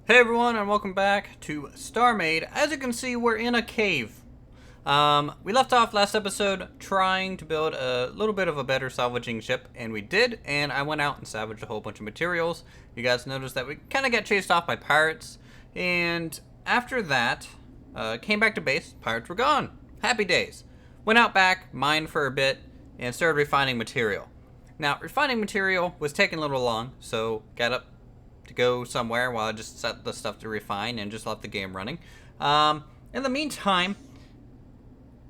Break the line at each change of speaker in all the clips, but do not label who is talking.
Hey everyone, and welcome back to StarMade. As you can see, we're in a cave. We left off last episode trying to build a little bit of a better salvaging ship, and we did, and I went out and salvaged a whole bunch of materials. You guys noticed that we kind of got chased off by pirates, and after that, came back to base, pirates were gone. Happy days. Went out back, mined for a bit, and started refining material. Now, refining material was taking a little long, so got up to go somewhere while I just set the stuff to refine and just left the game running. In the meantime,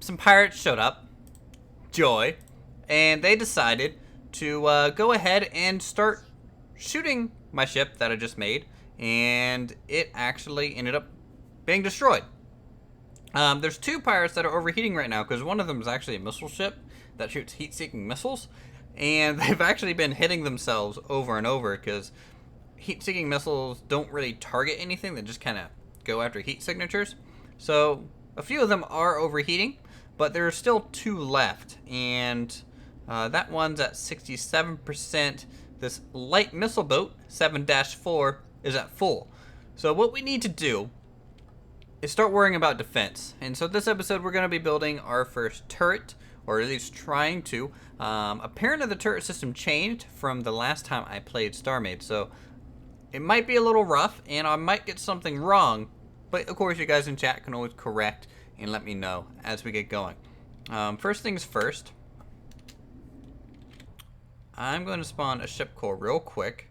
some pirates showed up, Joy, and they decided to go ahead and start shooting my ship that I just made, and it actually ended up being destroyed. There's two pirates that are overheating right now because one of them is actually a missile ship that shoots heat-seeking missiles, and they've actually been hitting themselves over and over because heat-seeking missiles don't really target anything. They just kind of go after heat signatures. So a few of them are overheating, but there are still two left, and that one's at 67%. This light missile boat, 7-4, is at full. So what we need to do is start worrying about defense. And so this episode we're going to be building our first turret, or at least trying to. Apparently the turret system changed from the last time I played StarMade, so it might be a little rough, and I might get something wrong, but of course you guys in chat can always correct and let me know as we get going. First things first, I'm going to spawn a ship core real quick.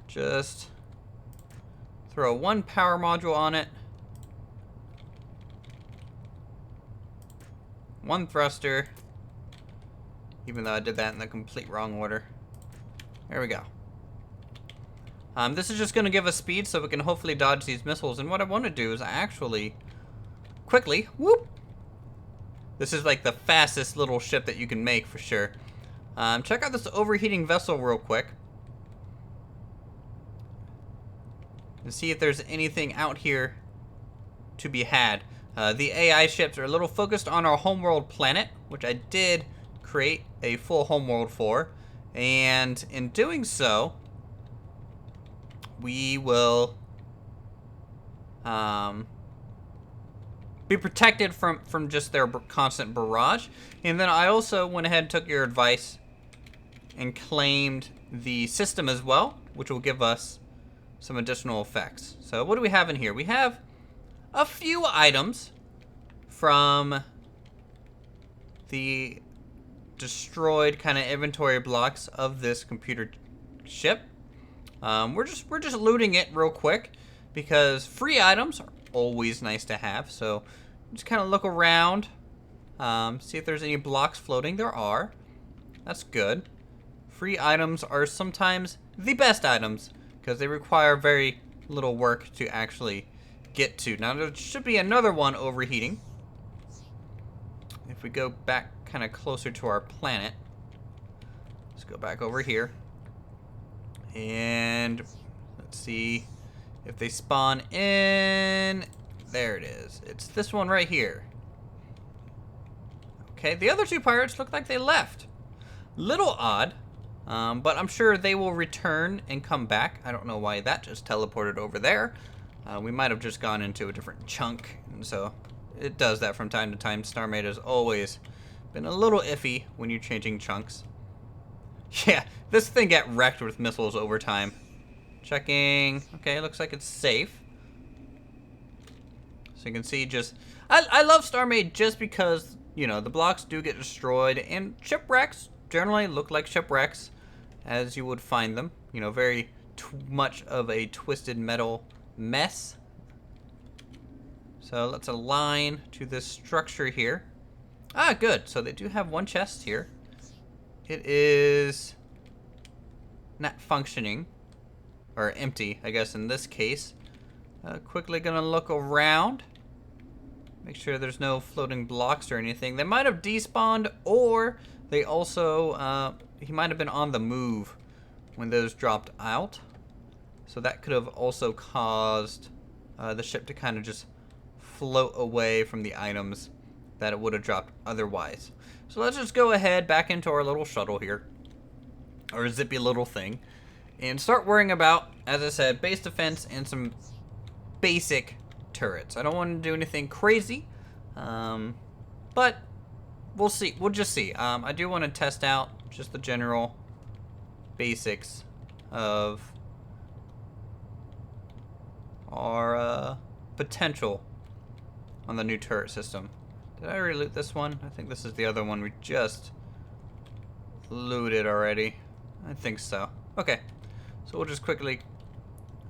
Just throw one power module on it, one thruster, even though I did that in the complete wrong order. There we go. This is just going to give us speed so we can hopefully dodge these missiles. And what I want to do is actually quickly, whoop. This is like the fastest little ship that you can make for sure. Check out this overheating vessel real quick. And see if there's anything out here to be had. The AI ships are a little focused on our homeworld planet, which I did create a full homeworld for. And in doing so, we will be protected from just their constant barrage. And then I also went ahead and took your advice and claimed the system as well, which will give us some additional effects. So what do we have in here? We have a few items from the destroyed kind of inventory blocks of this computer ship. We're just looting it real quick because free items are always nice to have. So just kind of look around, see if there's any blocks floating. There are. That's good. Free items are sometimes the best items because they require very little work to actually get to. Now there should be another one overheating. If we go back kind of closer to our planet, let's go back over here. And let's see if they spawn in. There it is. It's this one right here. Okay, the other two pirates look like they left. Little odd, but I'm sure they will return and come back. I don't know why that just teleported over there. We might have just gone into a different chunk, and so it does that from time to time. StarMade has always been a little iffy when you're changing chunks. Yeah, this thing got wrecked with missiles over time. Checking. Okay, looks like it's safe. So you can see just... I love StarMade just because, you know, the blocks do get destroyed, and shipwrecks generally look like shipwrecks as you would find them. You know, very much of a twisted metal mess. So let's align to this structure here. Ah, good. So they do have one chest here. It is not functioning, or empty, I guess, in this case. Quickly gonna look around. Make sure there's no floating blocks or anything. They might have despawned, or they also, he might have been on the move when those dropped out. So that could have also caused the ship to kind of just float away from the items that it would have dropped otherwise. So let's just go ahead back into our little shuttle here, our zippy little thing, and start worrying about, as I said, base defense and some basic turrets. I don't want to do anything crazy, but we'll see. We'll just see. I do want to test out just the general basics of our potential on the new turret system. Did I already loot this one? I think this is the other one we just looted already. I think so. Okay, so we'll just quickly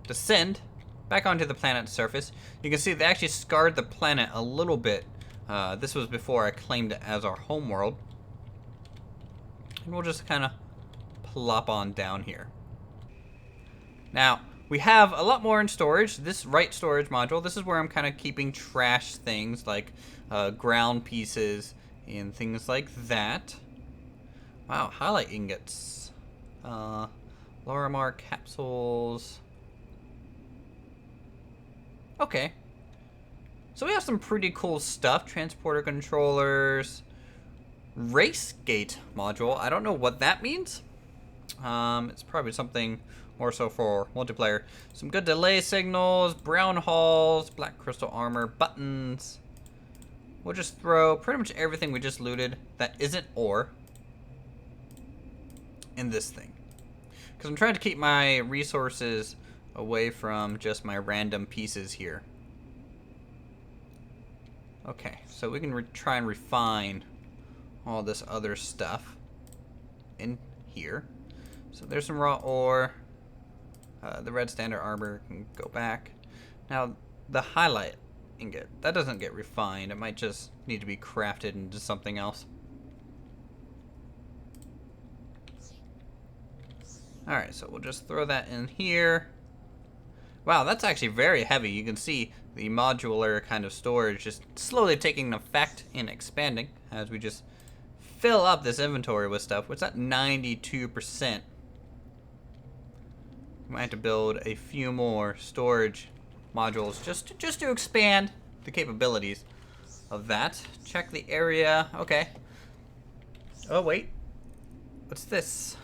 descend back onto the planet's surface. You can see they actually scarred the planet a little bit. This was before I claimed it as our home world. And we'll just kind of plop on down here. Now, we have a lot more in storage. This right storage module, this is where I'm kind of keeping trash things like ground pieces and things like that. Wow, highlight ingots. Lorimar capsules. Okay. So we have some pretty cool stuff. Transporter controllers. Race gate module. I don't know what that means. It's probably something more so for multiplayer. Some good delay signals, brown hulls, black crystal armor, buttons. We'll just throw pretty much everything we just looted that isn't ore in this thing. Because I'm trying to keep my resources away from just my random pieces here. Okay, so we can try and refine all this other stuff in here. So there's some raw ore. The red standard armor can go back. Now, the highlight ingot, that doesn't get refined. It might just need to be crafted into something else. Alright, so we'll just throw that in here. Wow, that's actually very heavy. You can see the modular kind of storage just slowly taking effect and expanding as we just fill up this inventory with stuff. What's that? 92%. We might have to build a few more storage modules just to expand the capabilities of that. Check the area. Okay. Oh, wait. What's this?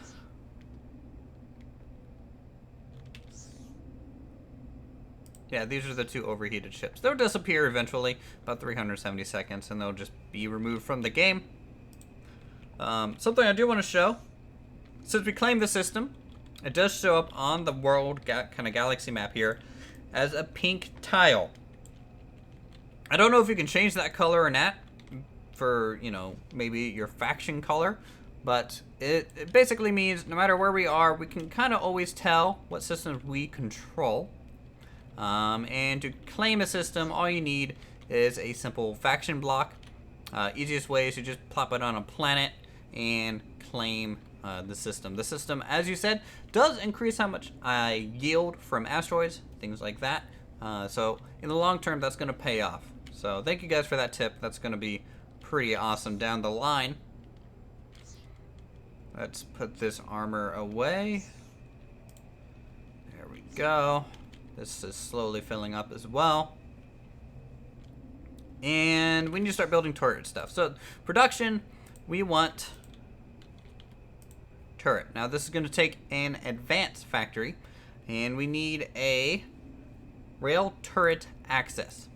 Yeah, these are the two overheated ships. They'll disappear eventually, about 370 seconds, and they'll just be removed from the game. Something I do want to show. Since we claimed the system, it does show up on the world kind of galaxy map here as a pink tile. I don't know if you can change that color or not for, you know, maybe your faction color, but it basically means no matter where we are, we can kind of always tell what systems we control. And to claim a system, all you need is a simple faction block. Easiest way is to just plop it on a planet and claim the system. The system, as you said, does increase how much I yield from asteroids, things like that. So in the long term, that's going to pay off. So thank you guys for that tip. That's going to be pretty awesome down the line. Let's put this armor away. There we go. This is slowly filling up as well. And we need to start building turret stuff. So production, we want turret. Now this is going to take an advanced factory, and we need a rail turret access.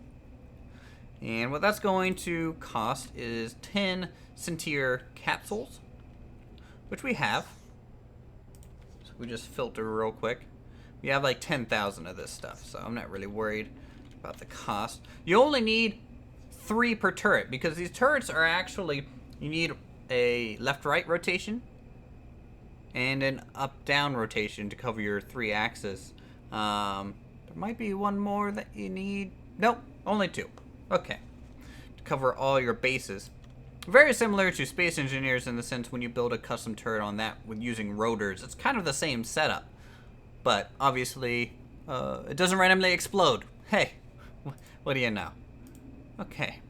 And what that's going to cost is 10 Centier capsules, which we have. So we just filter real quick. We have like 10,000 of this stuff, so I'm not really worried about the cost. You only need 3 per turret, because these turrets are actually, you need a left-right rotation and an up-down rotation to cover your 3 axes. There might be one more that you need. Nope, only 2. Okay, to cover all your bases. Very similar to Space Engineers in the sense when you build a custom turret on that with using rotors. It's kind of the same setup. But obviously, it doesn't randomly explode. Hey, what do you know? Okay,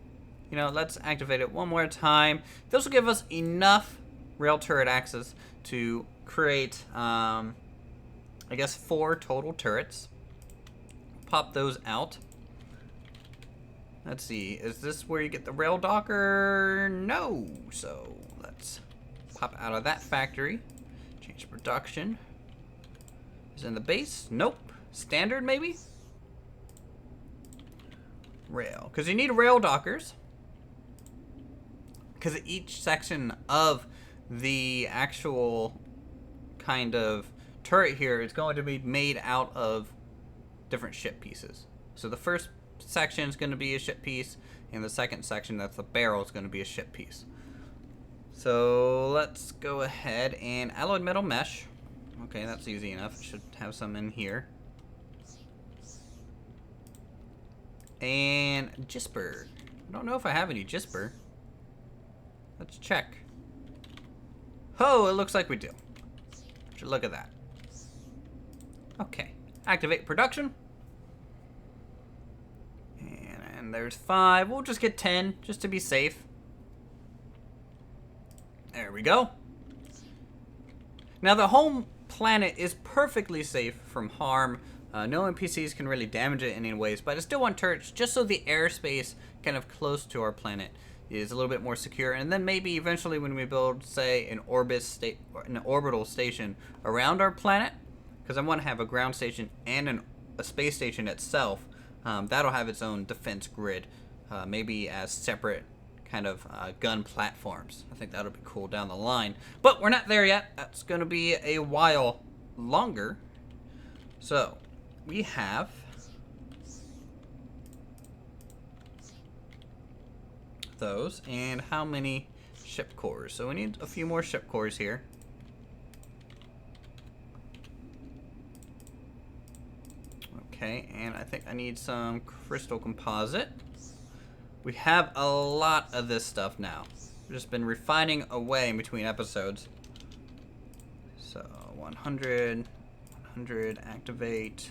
you know, let's activate it one more time. This will give us enough rail turret access to create, I guess, 4 total turrets. Pop those out. Let's see, is this where you get the rail docker? No, so let's pop out of that factory. Change production. Is it in the base? Nope. Standard, maybe? Rail. Because you need rail dockers. Because each section of the actual kind of turret here is going to be made out of different ship pieces. So the first section is going to be a ship piece, and the second section, that's the barrel, is going to be a ship piece. So let's go ahead and alloyed metal mesh. Okay, that's easy enough. Should have some in here. And Gisper. I don't know if I have any Gisper. Let's check. Oh, it looks like we do. Should look at that. Okay. Activate production. And there's 5. We'll just get 10 just to be safe. There we go. Now the home planet is perfectly safe from harm. No NPCs can really damage it in any ways, but I still want turrets just so the airspace kind of close to our planet is a little bit more secure. And then maybe eventually when we build, say, an orbital station around our planet, because I want to have a ground station and a space station itself, that'll have its own defense grid, maybe as separate kind of gun platforms. I think that'll be cool down the line. But we're not there yet. That's going to be a while longer. So we have those. And how many ship cores? So we need a few more ship cores here. Okay, and I think I need some crystal composite. We have a lot of this stuff now. We've just been refining away in between episodes. So 100, 100, activate.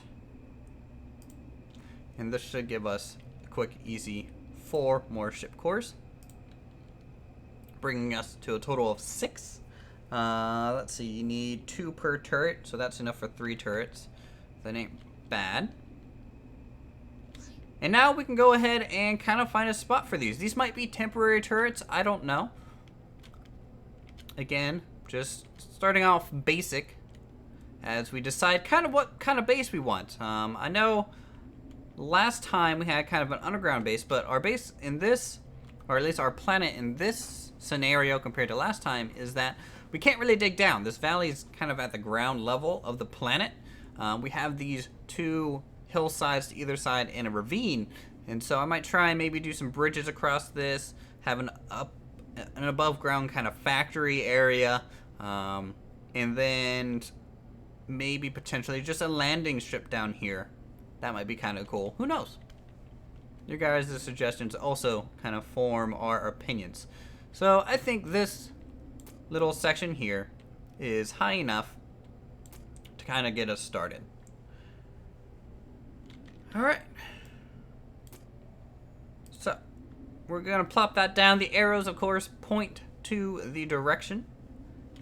And this should give us a quick, easy 4 more ship cores, bringing us to a total of 6. Let's see, you need 2 per turret, so that's enough for 3 turrets. That ain't bad. And now we can go ahead and kind of find a spot for these. These might be temporary turrets, I don't know. Again, just starting off basic as we decide kind of what kind of base we want. I know last time we had kind of an underground base, but our base in this, or at least our planet in this scenario compared to last time, is that we can't really dig down. This valley is kind of at the ground level of the planet. We have these 2 hillsides to either side and a ravine, and so I might try and maybe do some bridges across this, have an above ground kind of factory area, and then maybe potentially just a landing strip down here. That might be kind of cool. Who knows? Your guys' suggestions also kind of form our opinions. So I think this little section here is high enough to kind of get us started. Alright. So, we're going to plop that down. The arrows, of course, point to the direction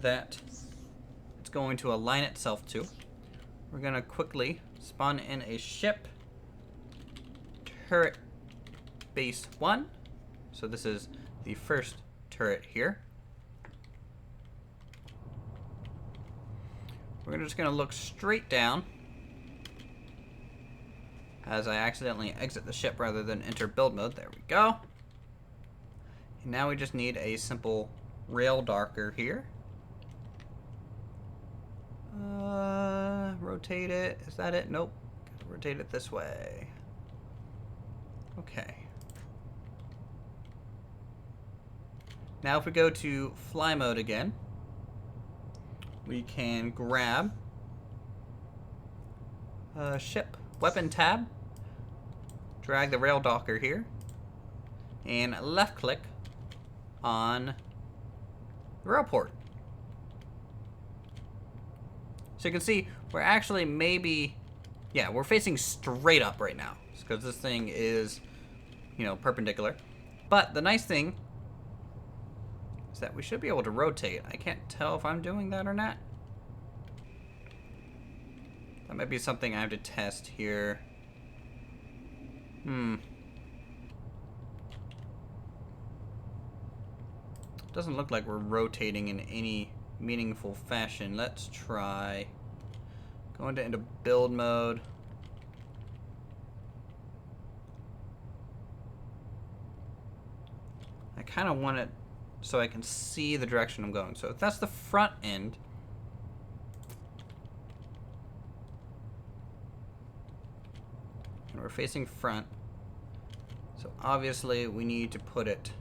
that it's going to align itself to. We're going to quickly spawn in a ship. Turret base 1. So this is the first turret here. We're just going to look straight down as I accidentally exit the ship rather than enter build mode. There we go. And now we just need a simple rail docker here. Rotate it. Is that it? Nope. Gotta rotate it this way. Okay. Now if we go to fly mode again, we can grab a ship weapon tab, drag the rail docker here, and left click on the rail port. So you can see we're actually maybe, yeah, we're facing straight up right now because this thing is, you know, perpendicular. But the nice thing is that we should be able to rotate. I can't tell if I'm doing that or not. That might be something I have to test here. Doesn't look like we're rotating in any meaningful fashion. Let's try Go into build mode. I kind of want it so I can see the direction I'm going. So if that's the front end, and we're facing front, so obviously we need to put it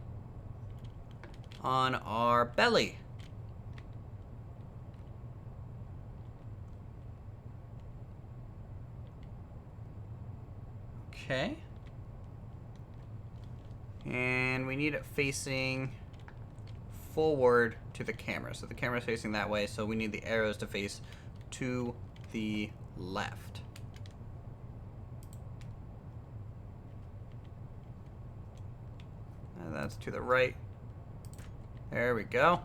on our belly. Okay. And we need it facing forward to the camera. So the camera's facing that way, so we need the arrows to face to the left. And that's to the right. There we go.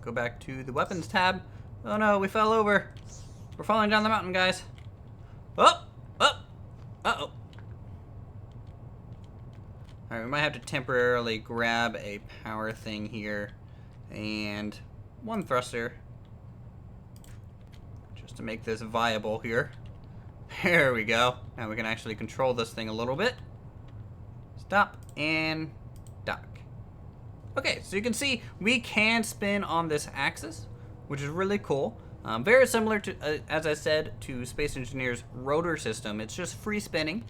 Go back to the weapons tab. Oh no, we fell over. We're falling down the mountain, guys. Oh! Oh! Uh-oh. Alright, we might have to temporarily grab a power thing here and one thruster just to make this viable here. There we go. Now we can actually control this thing a little bit. Stop and dock. Okay, so you can see we can spin on this axis, which is really cool. Very similar to, as I said, to Space Engineer's rotor system. It's just free spinning.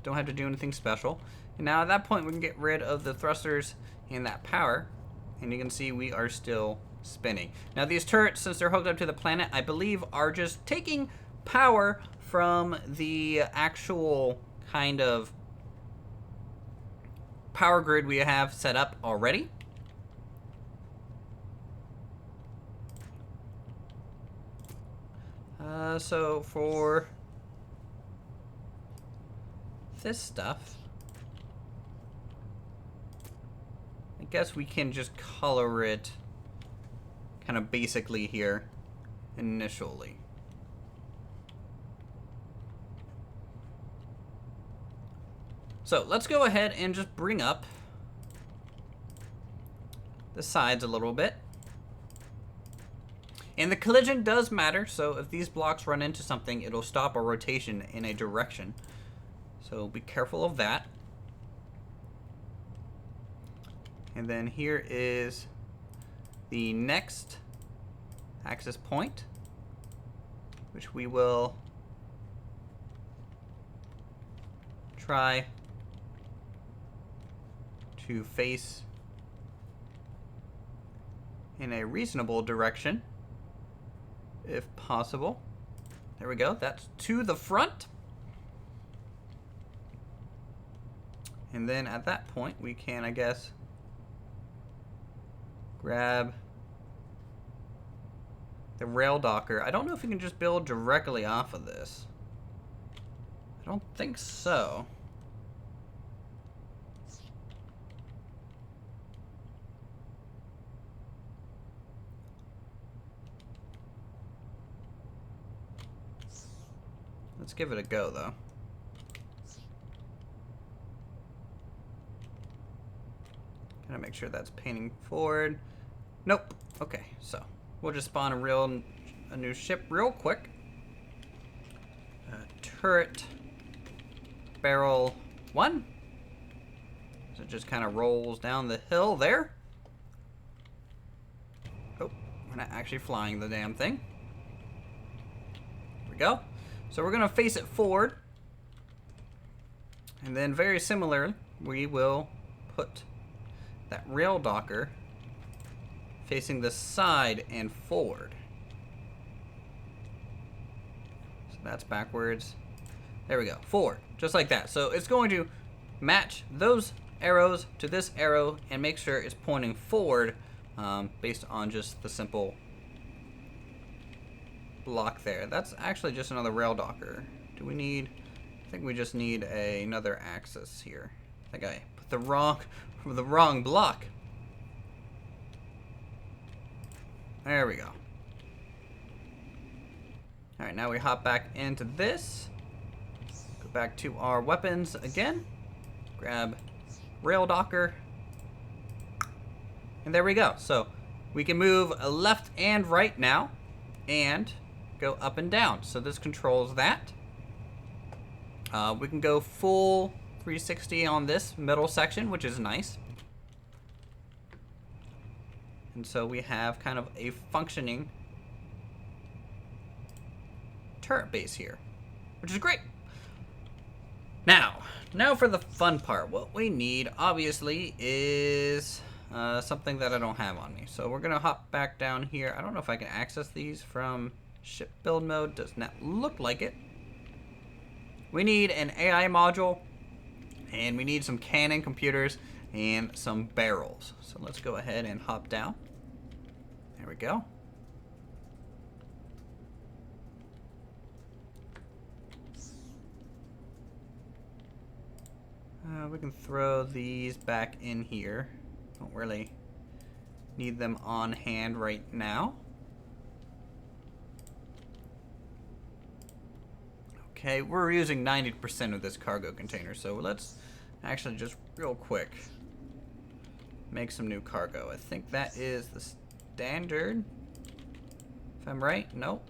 Don't have to do anything special. And now at that point we can get rid of the thrusters and that power, and you can see we are still spinning. Now these turrets, since they're hooked up to the planet, I believe are just taking power from the actual kind of power grid we have set up already. So for this stuff, I guess we can just color it kind of basically here initially. So let's go ahead and just bring up the sides a little bit. And the collision does matter, so if these blocks run into something, it'll stop a rotation in a direction. So be careful of that. And then here is the next axis point, which we will try to face in a reasonable direction, if possible. There we go. That's to the front. And then at that point, we can, I guess, grab the rail docker. I don't know if we can just build directly off of this. I don't think so. Let's give it a go, though. Gotta make sure that's painting forward. Nope. Okay, so we'll just spawn a new ship real quick. Turret barrel 1. So it just kind of rolls down the hill there. Oh, we're not actually flying the damn thing. There we go. So we're going to face it forward. And then very similar, we will put that rail docker facing the side and forward. So that's backwards. There we go. Forward. Just like that. So it's going to match those arrows to this arrow and make sure it's pointing forward based on just the simple block there. That's actually just another rail docker. Do we need... I think we just need another axis here. I think I put the wrong block. There we go. Alright, now we hop back into this. Go back to our weapons again. Grab rail docker. And there we go. So we can move left and right now. and go up and down. So this controls that. We can go full 360 on this middle section, which is nice. And so we have kind of a functioning turret base here, which is great. Now for the fun part. What we need, obviously, is something that I don't have on me. So we're going to hop back down here. I don't know if I can access these from ship build mode. Does not look like it. We need an AI module, and we need some cannon computers and some barrels. So let's go ahead and hop down. There we go. We can throw these back in here. Don't really need them on hand right now. Okay, we're using 90% of this cargo container, so let's actually just real quick make some new cargo. I think that is the standard, if I'm right. Nope.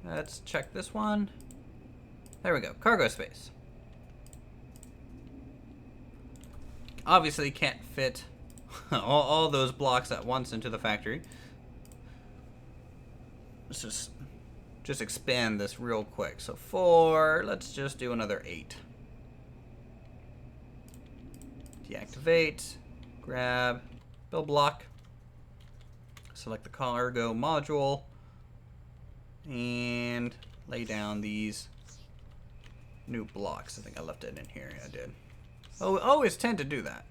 Let's check this one. There we go, cargo space. Obviously can't fit all those blocks at once into the factory. Let's just expand this real quick. So 4, let's just do another 8. Deactivate, grab, build block, select the cargo module, and lay down these new blocks. I think I left it in here. Yeah, I did. Oh, we always tend to do that.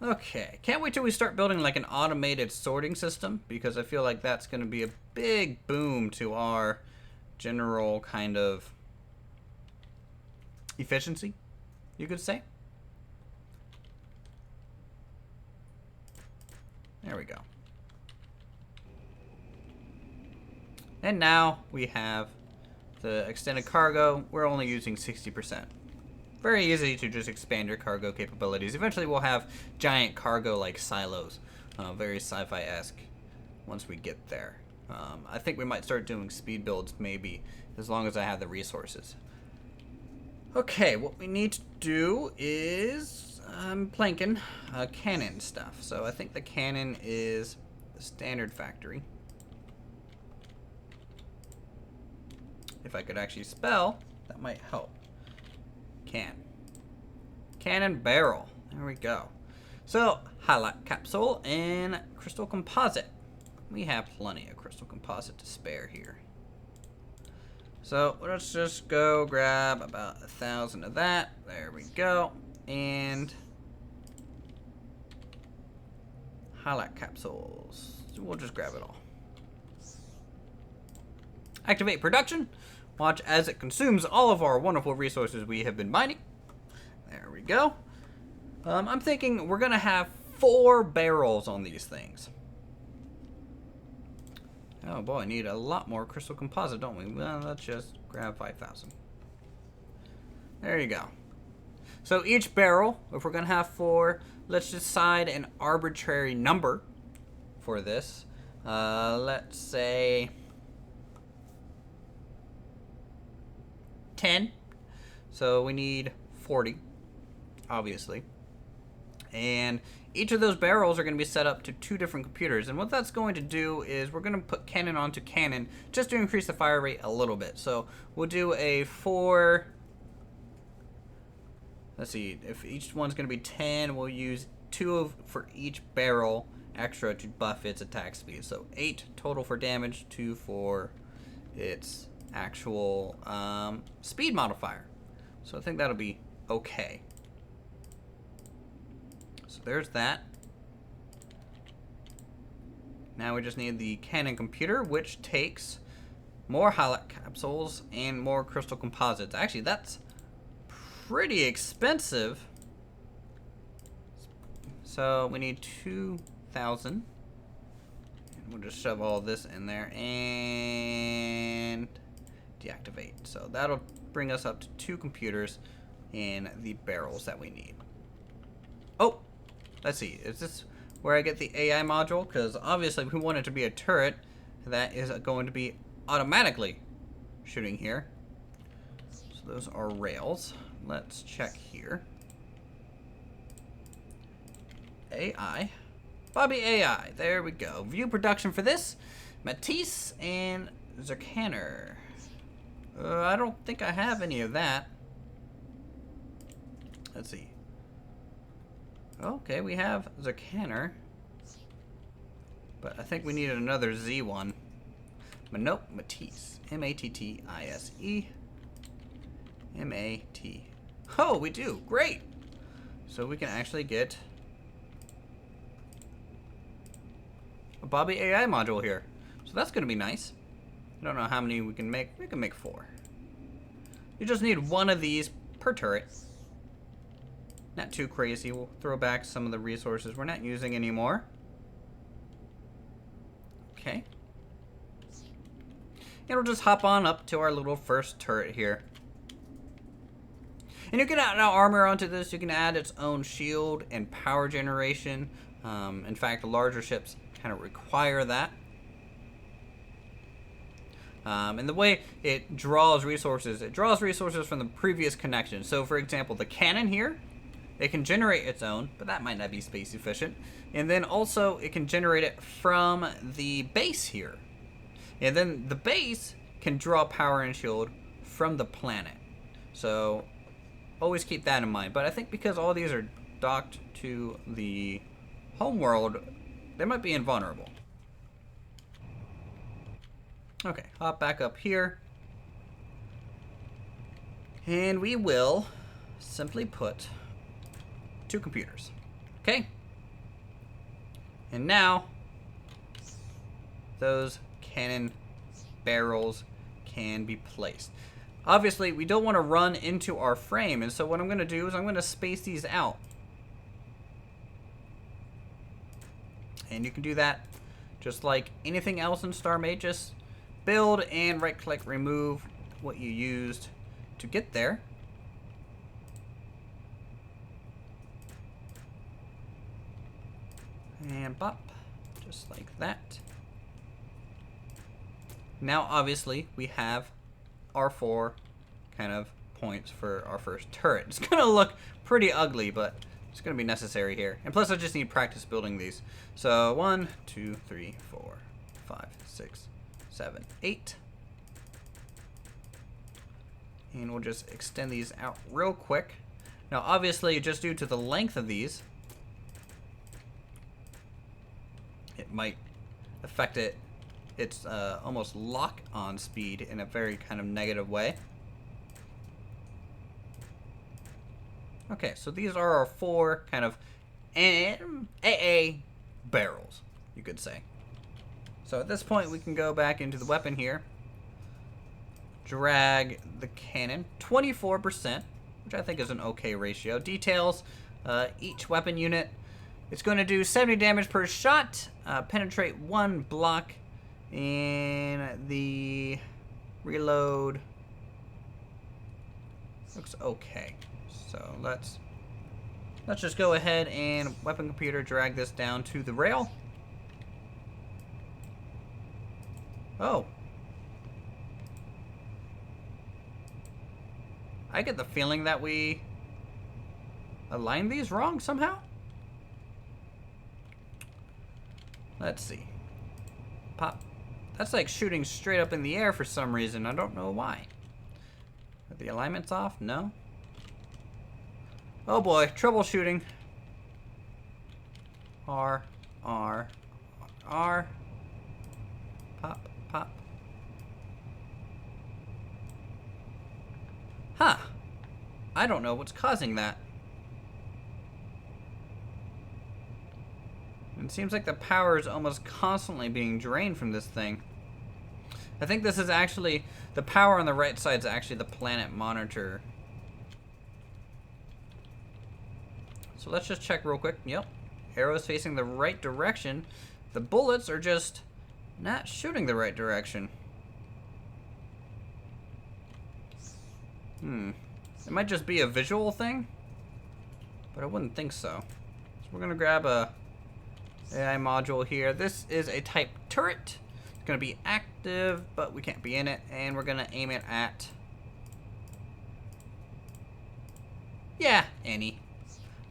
Okay, can't wait till we start building like an automated sorting system, because I feel like that's going to be a big boom to our general kind of efficiency, you could say. There we go. And now we have the extended cargo. We're only using 60%. Very easy to just expand your cargo capabilities. Eventually we'll have giant cargo like silos. Very sci-fi-esque once we get there. I think we might start doing speed builds maybe, as long as I have the resources. Okay, what we need to do is, I'm planking cannon stuff. So I think the cannon is the standard factory. If I could actually spell, that might help. Cannon barrel. There we go. So, highlight capsule and crystal composite. We have plenty of crystal composite to spare here. So, let's just go grab about 1,000 of that. There we go. And highlight capsules. We'll just grab it all. Activate production. Watch as it consumes all of our wonderful resources we have been mining. There we go. I'm thinking we're going to have 4 barrels on these things. Oh boy, I need a lot more crystal composite, don't we? Well, let's just grab 5,000. There you go. So each barrel, if we're going to have 4, let's decide an arbitrary number for this. Let's say 10. So we need 40, obviously. And each of those barrels are going to be set up to 2 different computers. And what that's going to do is we're going to put cannon onto cannon just to increase the fire rate a little bit. So we'll do a 4. Let's see, if each one's going to be 10, we'll use 2 for each barrel extra to buff its attack speed. So 8 total for damage, 2 for its actual speed modifier. So I think that'll be okay. So there's that. Now we just need the cannon computer, which takes more highlight capsules and more crystal composites. Actually, that's pretty expensive. So we need 2,000. And we'll just shove all this in there and deactivate. So that'll bring us up to 2 computers in the barrels that we need. Oh, let's see. Is this where I get the AI module, because obviously we want it to be a turret that is going to be automatically shooting here. So those are rails. Let's check here. AI. Bobby AI. There we go. View production for this. Matisse and Zerkanner. I don't think I have any of that. Let's see. Okay, we have Zerkanner. But I think we needed another Z one. But nope, Matisse. M-A-T-T-I-S-E. M-A-T. Oh, we do. Great. So we can actually get a Bobby AI module here. So that's going to be nice. I don't know how many we can make. We can make 4. You just need one of these per turret. Not too crazy. We'll throw back some of the resources we're not using anymore. Okay. And we'll just hop on up to our little first turret here. And you can add armor onto this. You can add its own shield and power generation. In fact, the larger ships kind of require that. And the way it draws resources from the previous connection. So for example, the cannon here, it can generate its own, but that might not be space efficient. And then also it can generate it from the base here. And then the base can draw power and shield from the planet. So always keep that in mind. But I think because all these are docked to the homeworld, they might be invulnerable. Okay, hop back up here. And we will simply put 2 computers. Okay? And now, those cannon barrels can be placed. Obviously, we don't want to run into our frame, and so what I'm going to do is I'm going to space these out. And you can do that just like anything else in StarMade. Just build and right-click, remove what you used to get there. And pop, just like that. Now, obviously, we have our 4 kind of points for our first turret. It's going to look pretty ugly, but it's going to be necessary here. And plus, I just need practice building these. So 1, 2, 3, 4, 5, 6, 7, 8. And we'll just extend these out real quick. Now, obviously, just due to the length of these, it might affect its almost lock-on speed in a very kind of negative way. Okay, so these are our 4 kind of AA barrels, you could say. So at this point, we can go back into the weapon here, drag the cannon, 24%, which I think is an okay ratio. Details, each weapon unit, it's going to do 70 damage per shot, penetrate 1 block, and the reload looks okay. So let's just go ahead and weapon computer drag this down to the rail. Oh. I get the feeling that we aligned these wrong somehow. Let's see. Pop. That's like shooting straight up in the air for some reason. I don't know why. Are the alignments off? No. Oh boy, troubleshooting. R, R, R. Pop, pop. Huh. I don't know what's causing that. It seems like the power is almost constantly being drained from this thing. I think this is actually, the power on the right side is actually the planet monitor. So let's just check real quick. Yep. Arrows facing the right direction. The bullets are just not shooting the right direction. It might just be a visual thing, but I wouldn't think so. So we're gonna grab a AI module here. This is a type turret. It's going to be active, but we can't be in it. And we're going to aim it at... yeah, any.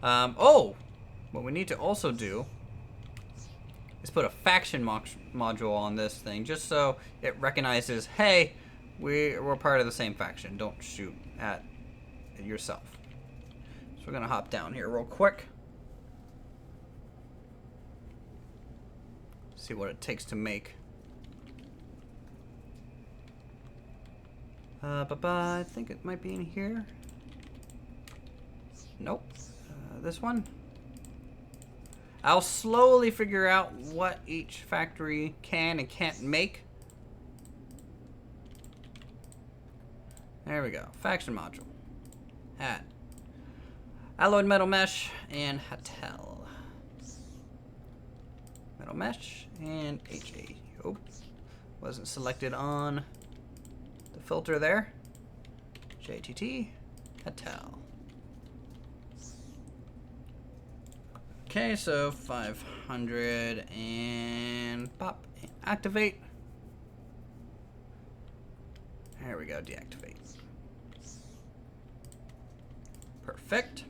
Oh! What we need to also do is put a faction module on this thing, just so it recognizes, hey, we're part of the same faction. Don't shoot at yourself. So we're going to hop down here real quick. See what it takes to make. I think it might be in here. Nope. This one. I'll slowly figure out what each factory can and can't make. There we go. Faction module. Add. Alloyed metal mesh and Hatel. Metal mesh and HA. Oh, wasn't selected on the filter there. JTT, Hatel. Okay, so 500 and pop, and activate. There we go, deactivate. Perfect.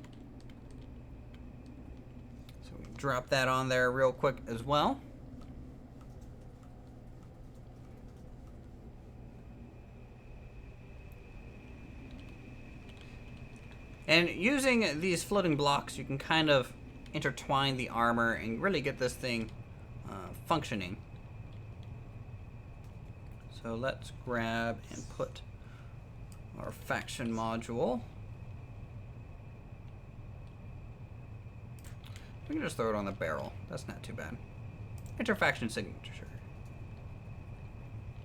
So we drop that on there real quick as well. And using these floating blocks, you can kind of intertwine the armor and really get this thing functioning. So let's grab and put our faction module. We can just throw it on the barrel. That's not too bad. Enter faction signature.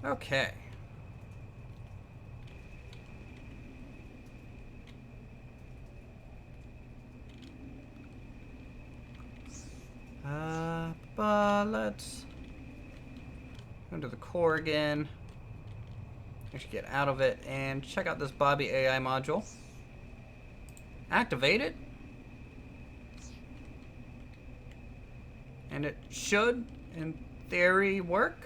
Okay. Let's go into the core again. Actually get out of it and check out this Bobby AI module. Activate it. And it should, in theory, work.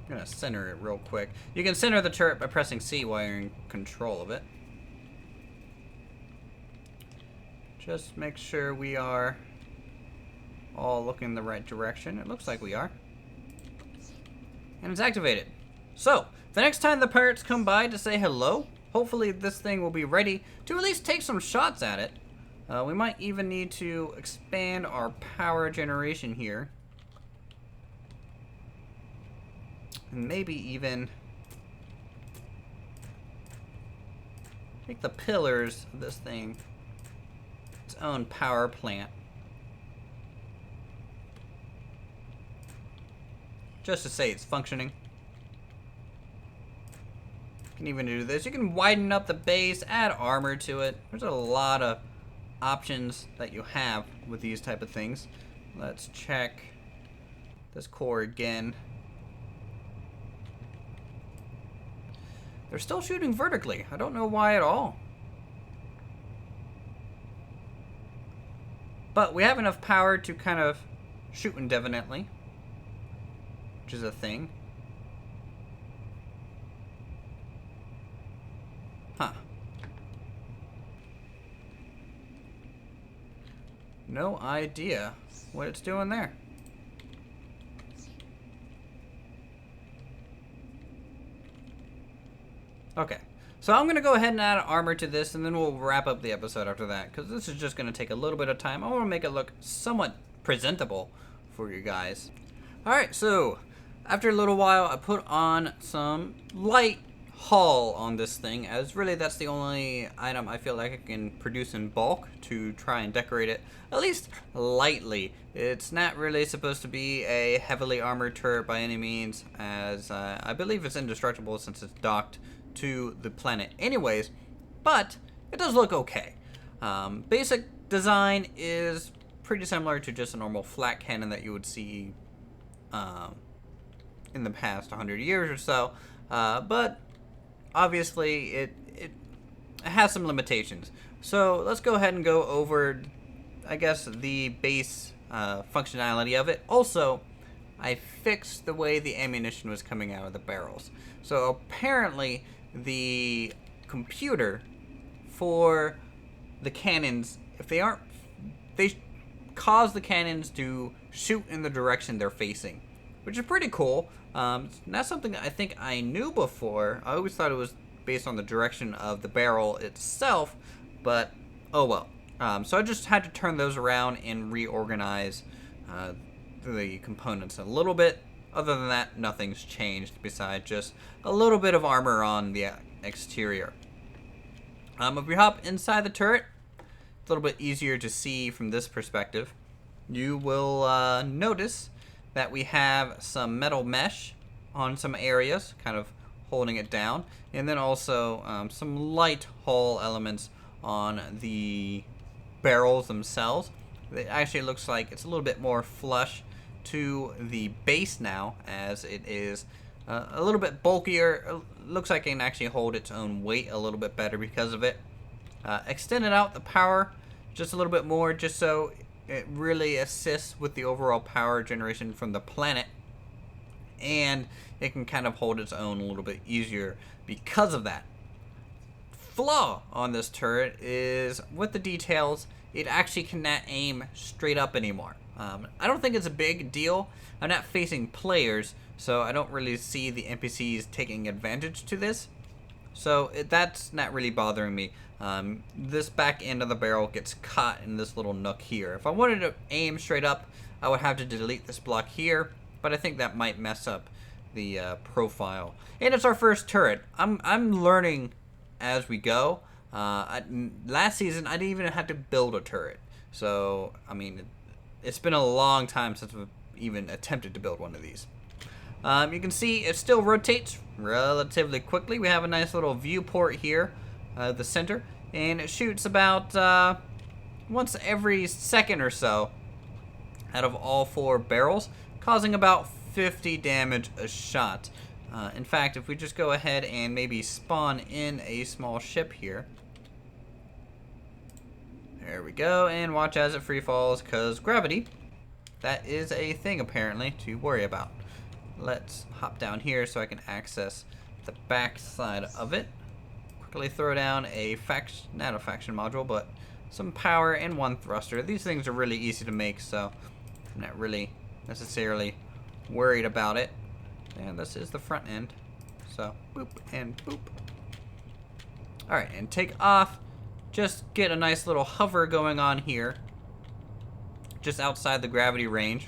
I'm gonna center it real quick. You can center the turret by pressing C while you're in control of it. Just make sure we are all looking the right direction. It looks like we are. And it's activated. So, the next time the pirates come by to say hello, hopefully this thing will be ready to at least take some shots at it. We might even need to expand our power generation here. And maybe even make the pillars of this thing its own power plant. Just to say it's functioning. You can even do this. You can widen up the base, add armor to it. There's a lot of options that you have with these type of things. Let's check this core again. They're still shooting vertically. I don't know why at all. But we have enough power to kind of shoot indefinitely, which is a thing. Huh. No idea what it's doing there. Okay, so I'm going to go ahead and add armor to this, and then we'll wrap up the episode after that, because this is just going to take a little bit of time. I want to make it look somewhat presentable for you guys. Alright, so after a little while, I put on some light hull on this thing, as really that's the only item I feel like I can produce in bulk to try and decorate it, at least lightly. It's not really supposed to be a heavily armored turret by any means, as I believe it's indestructible since it's docked to the planet anyways, but it does look okay. Basic design is pretty similar to just a normal flat cannon that you would see in the past 100 years or so, but obviously it it has some limitations. So let's go ahead and go over, I guess, the base functionality of it. Also, I fixed the way the ammunition was coming out of the barrels. So apparently the computer for the cannons, if they aren't, they cause the cannons to shoot in the direction they're facing, which is pretty cool. Not something I think I knew before. I always thought it was based on the direction of the barrel itself, but oh well. So I just had to turn those around and reorganize the components a little bit. Other than that, nothing's changed besides just a little bit of armor on the exterior. If we hop inside the turret, a little bit easier to see from this perspective. You will notice that we have some metal mesh on some areas, kind of holding it down, and then also some light hull elements on the barrels themselves. It actually looks like it's a little bit more flush to the base now, as it is a little bit bulkier. It looks like it can actually hold its own weight a little bit better because of it. Extended out the power just a little bit more, just so it really assists with the overall power generation from the planet, and it can kind of hold its own a little bit easier because of that. Flaw on this turret is with the details, it actually cannot aim straight up anymore. I don't think it's a big deal. I'm not facing players, so I don't really see the NPCs taking advantage to this. So that's not really bothering me. This back end of the barrel gets caught in this little nook here. If I wanted to aim straight up, I would have to delete this block here, but I think that might mess up the profile. And it's our first turret. I'm learning as we go. Last season, I didn't even have to build a turret. So, I mean, it's been a long time since we've even attempted to build one of these. You can see it still rotates relatively quickly. We have a nice little viewport here, the center, and it shoots about once every second or so out of all 4 barrels, causing about 50 damage a shot. In fact, if we just go ahead and maybe spawn in a small ship here. There we go, and watch as it free falls, because gravity, that is a thing apparently to worry about. Let's hop down here so I can access the back side of it. Quickly throw down a not a faction module, but some power and 1 thruster. These things are really easy to make, so I'm not really necessarily worried about it. And this is the front end. So boop and boop. Alright, and take off. Just get a nice little hover going on here. Just outside the gravity range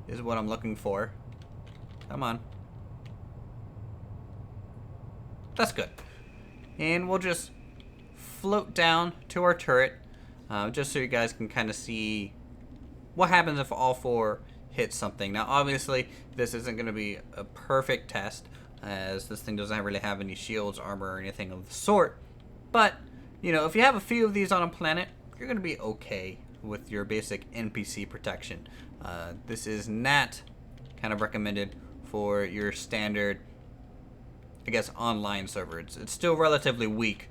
is what I'm looking for. Come on. That's good. And we'll just float down to our turret, just so you guys can kind of see what happens if all 4 hit something. Now, obviously, this isn't going to be a perfect test, as this thing doesn't really have any shields, armor, or anything of the sort. But, you know, if you have a few of these on a planet, you're going to be okay with your basic NPC protection. This is not kind of recommended for your standard, I guess, online server. It's still relatively weak.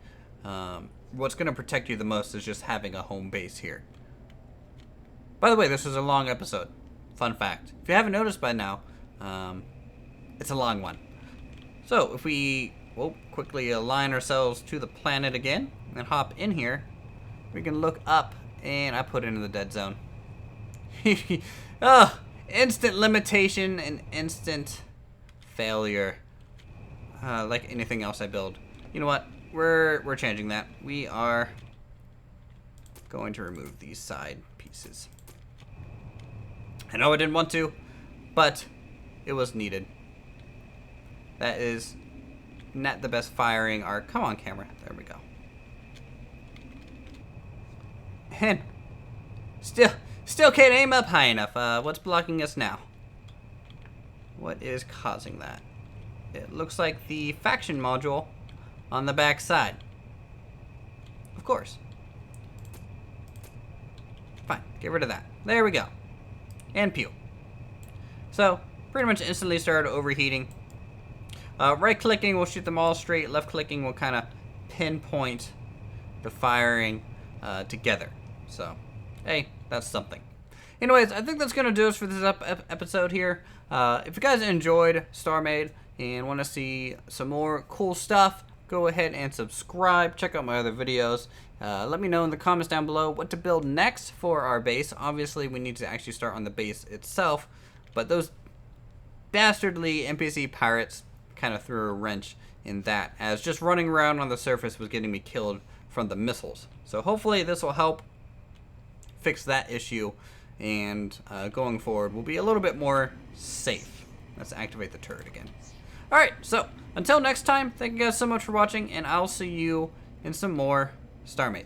What's going to protect you the most is just having a home base here. By the way, this was a long episode. Fun fact. If you haven't noticed by now, it's a long one. So if we quickly align ourselves to the planet again and hop in here, we can look up, and I put it in the dead zone. Instant limitation and instant failure. Like anything else I build. You know what? We're changing that. We are going to remove these side pieces. I know I didn't want to, but it was needed. That is not the best firing arc. Come on, camera. There we go. And still can't aim up high enough. What's blocking us now? What is causing that? It looks like the faction module on the back side. Of course. Fine, get rid of that. There we go. And pew. So, pretty much instantly started overheating. Right clicking will shoot them all straight. Left clicking will kind of pinpoint the firing together. So, hey, that's something. Anyways, I think that's going to do us for this episode here. If you guys enjoyed StarMade and want to see some more cool stuff, go ahead and subscribe. Check out my other videos. Let me know in the comments down below what to build next for our base. Obviously, we need to actually start on the base itself, but those dastardly NPC pirates kind of threw a wrench in that, as just running around on the surface was getting me killed from the missiles. So hopefully this will help fix that issue, and going forward we'll be a little bit more safe. Let's activate the turret again. Alright, so until next time, thank you guys so much for watching, and I'll see you in some more StarMade.